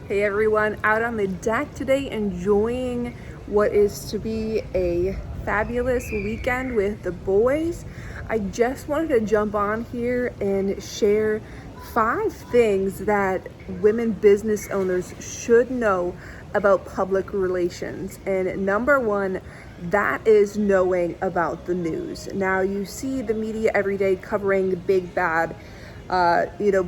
Hey everyone, out on the deck today enjoying what is to be a fabulous weekend with the boys. I just wanted to jump on here and share 5 things that women business owners should know about public relations. And number 1, that is knowing about the news. Now you see the media every day covering the big bad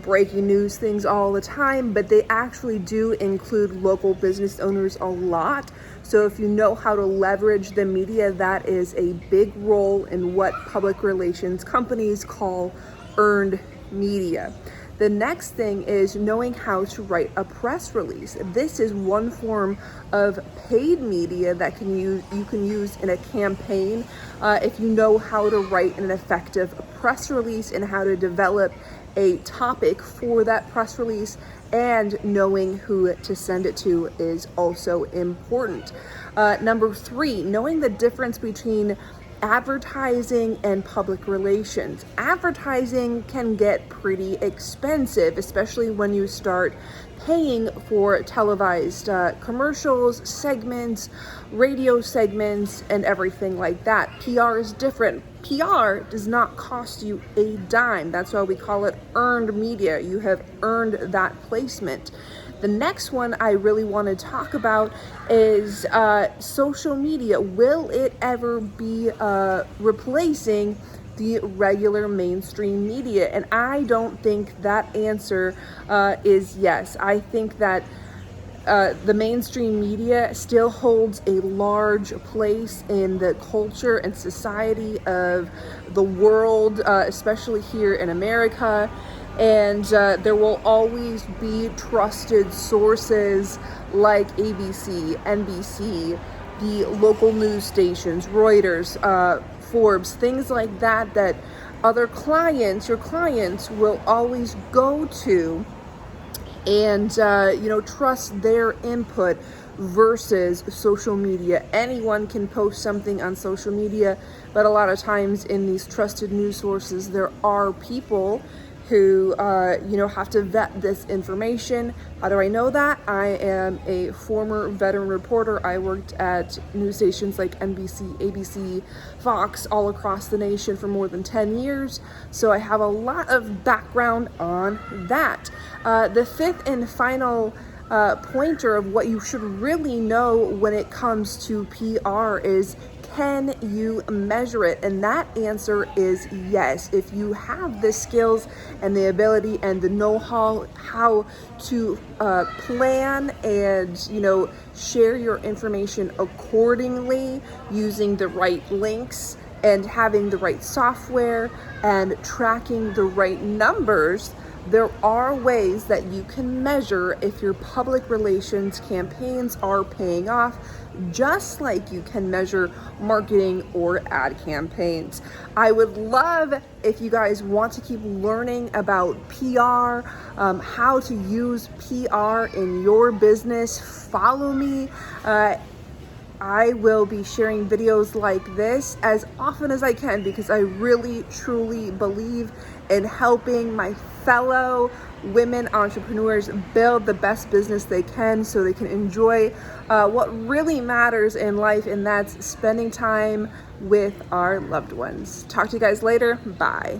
breaking news things all the time, but they actually do include local business owners a lot. So if you know how to leverage the media, that is a big role in what public relations companies call earned media. The next thing is knowing how to write a press release. This is one form of paid media that you can use in a campaign if you know how to write an effective press release and how to develop a topic for that press release, and knowing who to send it to is also important. Number 3, knowing the difference between advertising and public relations. Advertising can get pretty expensive, especially when you start paying for televised commercials, segments, radio segments, and everything like that. PR is different. PR does not cost you a dime. That's why we call it earned media. You have earned that placement. The next one I really want to talk about is social media. Will it ever be replacing the regular mainstream media? And I don't think that answer is yes. I think that the mainstream media still holds a large place in the culture and society of the world, especially here in America. And there will always be trusted sources like ABC, NBC, the local news stations, Reuters, Forbes, things like that, that your clients will always go to and trust their input versus social media. Anyone can post something on social media, but a lot of times in these trusted news sources, there are people who have to vet this information. How do I know that? I am a former veteran reporter. I worked at news stations like NBC, ABC, Fox all across the nation for more than 10 years. So I have a lot of background on that. The 5th and final pointer of what you should really know when it comes to PR is, can you measure it? And that answer is yes. If you have the skills and the ability and the know-how how to plan and share your information accordingly, using the right links and having the right software and tracking the right numbers, there are ways that you can measure if your public relations campaigns are paying off, just like you can measure marketing or ad campaigns. I would love if you guys want to keep learning about PR, how to use PR in your business. Follow me. I will be sharing videos like this as often as I can because I really, truly believe in helping my fellow women entrepreneurs build the best business they can so they can enjoy what really matters in life, and that's spending time with our loved ones. Talk to you guys later. Bye.